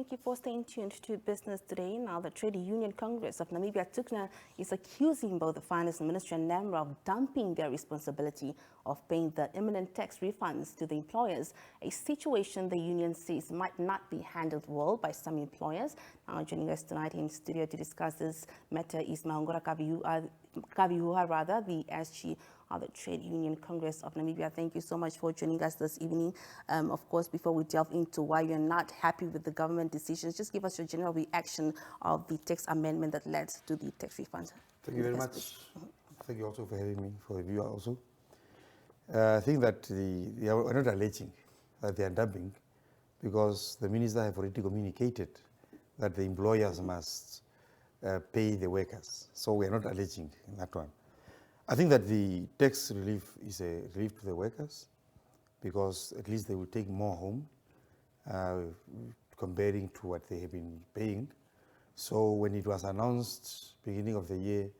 thank you for staying tuned to Business Today. Now, the Trade Union Congress of Namibia, TUCNA, is accusing both the Finance Ministry and NamRA of dumping their responsibility of paying the imminent tax refunds to the employers, a situation the union says might not be handled well by some employers. Now, joining us tonight in studio to discuss this matter is Mahongora Kavihuha, the SG of the Trade Union Congress of Namibia. Thank you so much for joining us this evening. Of course, before we delve into why you're not happy with the government decisions, just give us your general reaction of the tax amendment that led to the tax refunds. Thank you very much. Thank you also for having me, for the viewer also. I think that we're not alleging that they are dumping, because the minister have already communicated that the employers must pay the workers. So we are not alleging in that one. I think that the tax relief is a relief to the workers, because at least they will take more home comparing to what they have been paying. So when it was announced beginning of the year,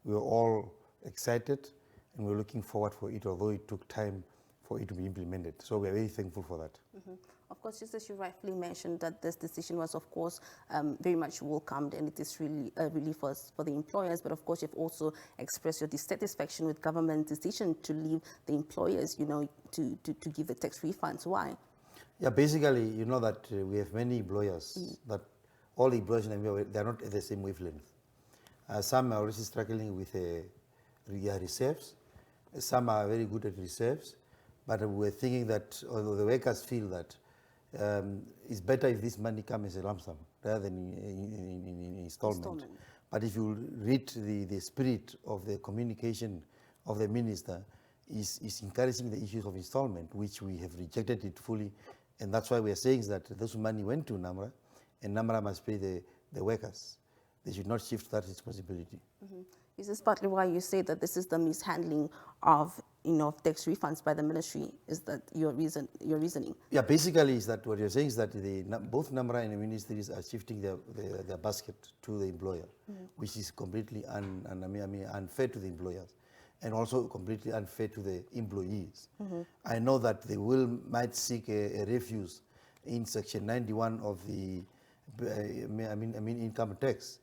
we were all excited and we were looking forward for it, although it took time for it to be implemented. So we are very thankful for that. Mm-hmm. Of course, just as you rightfully mentioned, that this decision was, of course, very much welcomed, and it is really a relief for the employers. But of course, you've also expressed your dissatisfaction with government decision to leave the employers, to give the tax refunds. Why? Yeah, basically, you know that we have many employers, that all the employers in Namibia, they are not at the same wavelength. Some are already struggling with their reserves. Some are very good at reserves. But we're thinking that, although the workers feel that it's better if this money comes as a lump sum rather than in installment. But if you read the spirit of the communication of the minister, is encouraging the issues of installment, which we have rejected it fully. And that's why we are saying that this money went to NamRA, and NamRA must pay the workers. They should not shift that responsibility. Mm-hmm. Is this partly why you say that this is the mishandling of tax refunds by the ministry? Is that your reasoning? Yeah, basically is that what you're saying is that both NamRA and the ministries are shifting their basket to the employer, which is completely unfair to the employers, and also completely unfair to the employees. I know that they might seek a refuse in Section 91 of the income tax,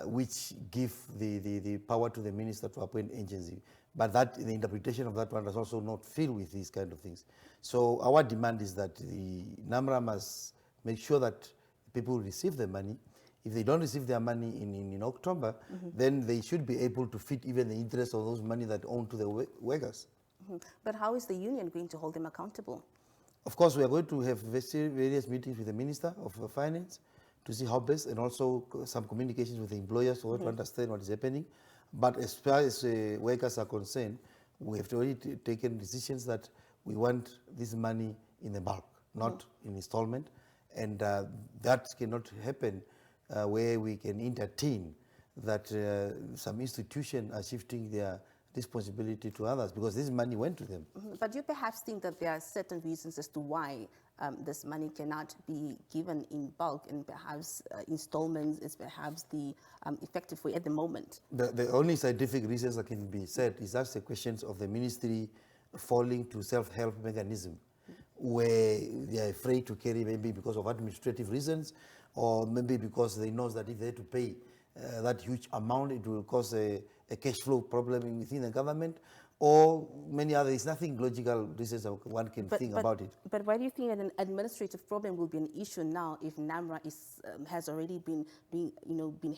which give the power to the minister to appoint agency. But the interpretation of that one does also not fill with these kind of things. So our demand is that the NamRA must make sure that people receive their money. If they don't receive their money in October, then they should be able to fit even the interest of those money that own to the workers. But how is the union going to hold them accountable? Of course, we are going to have various meetings with the Minister of Finance to see how best, and also some communications with the employers to understand what is happening. But as far as workers are concerned, we have already taken decisions that we want this money in the bulk, not in installment. And that cannot happen where we can entertain that some institutions are shifting their responsibility to others, because this money went to them. But you perhaps think that there are certain reasons as to why this money cannot be given in bulk, and perhaps installments is perhaps the effective way at the moment. The only scientific reasons that can be said is that's the questions of the ministry falling to self-help mechanism, where they are afraid to carry, maybe because of administrative reasons, or maybe because they know that if they have to pay that huge amount, it will cause a cash flow problem within the government, or many other. It's nothing logical reasons one can think about it. But why do you think that an administrative problem will be an issue now if NamRA has already been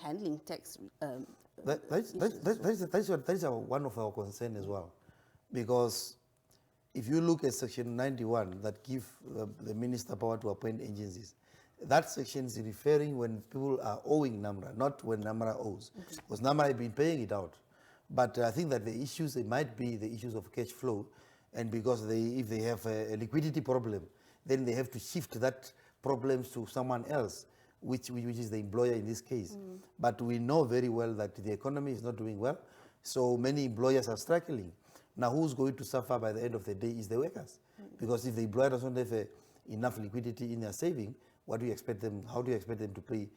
handling tax? That is one of our concerns as well, because if you look at Section 91 that give the minister power to appoint agencies, that section is referring when people are owing NamRA, not when NamRA owes, because NamRA has been paying it out. But I think that the issues, it might be the issues of cash flow, and because if they have a liquidity problem, then they have to shift that problem to someone else, which is the employer in this case. But we know very well that the economy is not doing well, so many employers are struggling. Now, who's going to suffer by the end of the day is the workers, because if the employer doesn't have enough liquidity in their saving, what do you expect them? How do you expect them to pay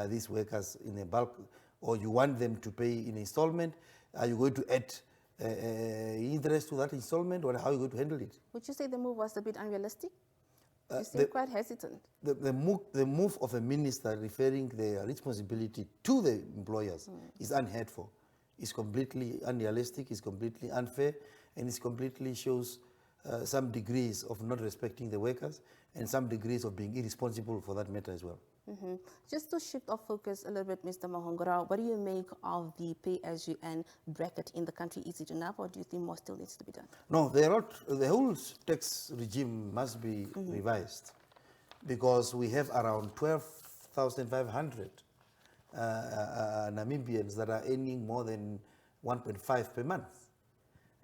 these workers in a bulk, or you want them to pay in installment? Are you going to add interest to that installment, or how are you going to handle it? Would you say the move was a bit unrealistic? You seem quite hesitant. The move of a minister referring their responsibility to the employers is unheard for. It's completely unrealistic, it's completely unfair, and it completely shows some degrees of not respecting the workers and some degrees of being irresponsible for that matter as well. Just to shift our focus a little bit, Mr. Mahongora, what do you make of the pay-as-you-earn bracket in the country? Is it enough, or do you think more still needs to be done? No, the whole tax regime must be revised, because we have around 12,500 Namibians that are earning more than 1.5 per month.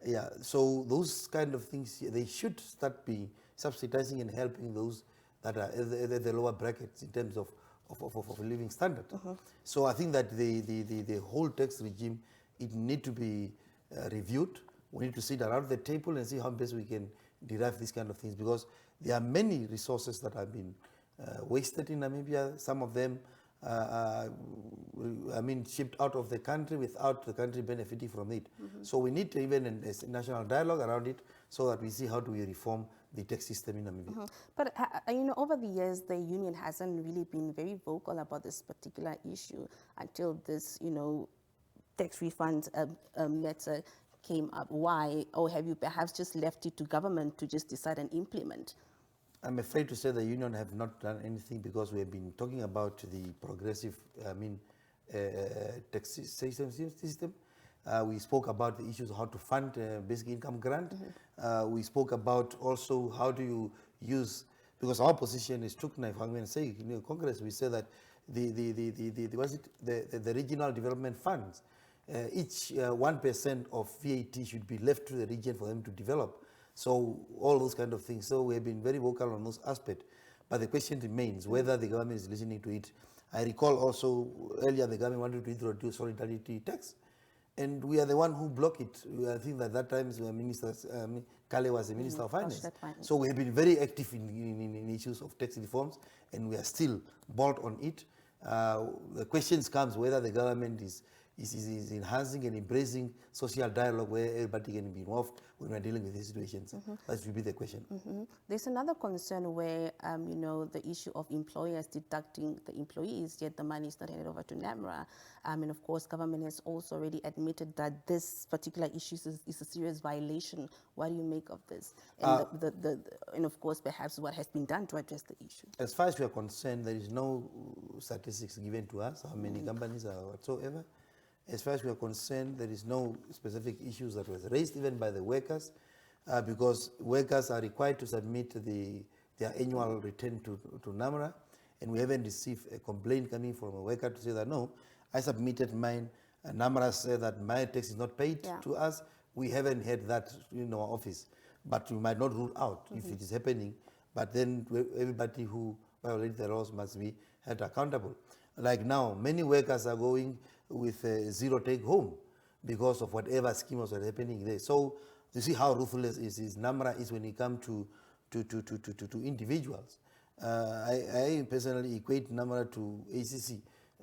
Yeah, so those kind of things, they should start be subsidizing and helping those that are at the lower brackets in terms of living standard. So I think that the whole tax regime, it need to be reviewed. We need to sit around the table and see how best we can derive these kind of things, because there are many resources that have been wasted in Namibia. Some of them, shipped out of the country without the country benefiting from it. So we need to even a national dialogue around it, so that we see how do we reform the tax system in Namibia. But over the years, the union hasn't really been very vocal about this particular issue until this, tax refund matter came up. Why? Or have you perhaps just left it to government to just decide and implement? I'm afraid to say the union have not done anything, because we have been talking about the progressive, tax system. We spoke about the issues of how to fund basic income grant. We spoke about also how do you use, because our position is TUCNA, if I'm going to say, Congress, we say that the regional development funds, each 1% of VAT should be left to the region for them to develop. So all those kind of things. So we have been very vocal on those aspects. But the question remains whether the government is listening to it. I recall also earlier the government wanted to introduce solidarity tax, and we are the one who blocked it. I think that that time Kale was the Minister of Finance. So we have been very active in issues of tax reforms, and we are still bold on it. The questions comes whether the government is enhancing and embracing social dialogue where everybody can be involved when we're dealing with these situations. That should be the question. There's another concern where, the issue of employers deducting the employees, yet the money is not handed over to NamRA. And of course, government has also already admitted that this particular issue is a serious violation. What do you make of this? And, and of course, perhaps what has been done to address the issue? As far as we are concerned, there is no statistics given to us, how many companies are whatsoever. As far as we are concerned, there is no specific issues that was raised even by the workers, because workers are required to submit their annual return to NamRA, and we haven't received a complaint coming from a worker to say that, no, I submitted mine, and NamRA said that my tax is not paid to us. We haven't had that in our office, but we might not rule out if it is happening, but then everybody who violates the laws must be held accountable. Like now, many workers are going with a zero take home because of whatever schemes are happening there. So you see how ruthless is NamRA is when it comes to individuals. I personally equate NamRA to ACC.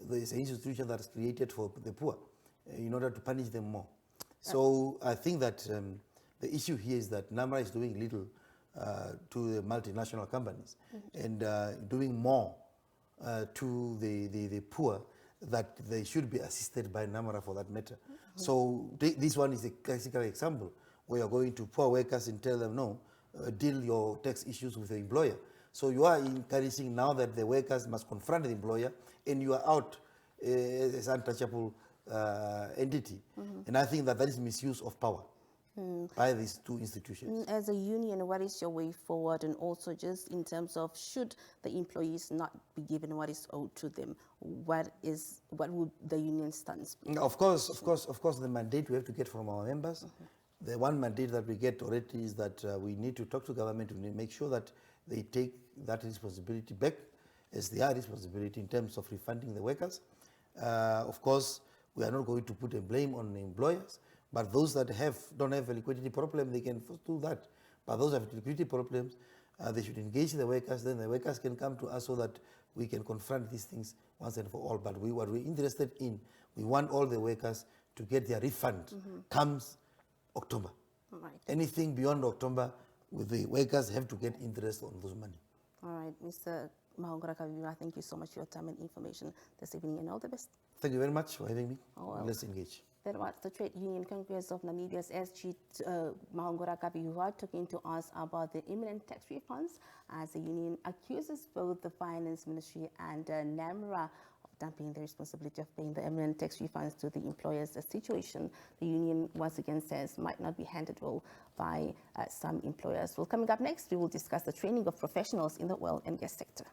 There is an institution that is created for the poor in order to punish them more. So I think that the issue here is that NamRA is doing little to the multinational companies and doing more to the poor, that they should be assisted by NamRA for that matter. So this one is a classical example where you're going to poor workers and tell them, no, deal your tax issues with the employer. So you are encouraging now that the workers must confront the employer, and you are out as an untouchable entity. And I think that is misuse of power by these two institutions. As a union, what is your way forward? And also just in terms of, should the employees not be given what is owed to them, what would the union stance be? Of course, the mandate we have to get from our members. The one mandate that we get already is that we need to talk to government to make sure that they take that responsibility back as their responsibility in terms of refunding the workers. Of course, we are not going to put a blame on the employers, but those that don't have a liquidity problem, they can do that. But those that have liquidity problems, they should engage the workers, then the workers can come to us so that we can confront these things once and for all. But what we're interested in, we want all the workers to get their refund comes October. Right. Anything beyond October, the workers have to get interest on those money. All right, Mr. Mahongora Kavihuha, thank you so much for your time and information this evening, and all the best. Thank you very much for having me. Oh, well. Let's engage. That was the Trade Union Congress of Namibia's SG Mahongora Kavihuha talking to us about the imminent tax refunds, as the union accuses both the Finance Ministry and NamRA of dumping the responsibility of paying the imminent tax refunds to the employers, a situation the union once again says might not be handled well by some employers. Well, coming up next, we will discuss the training of professionals in the oil and gas sector.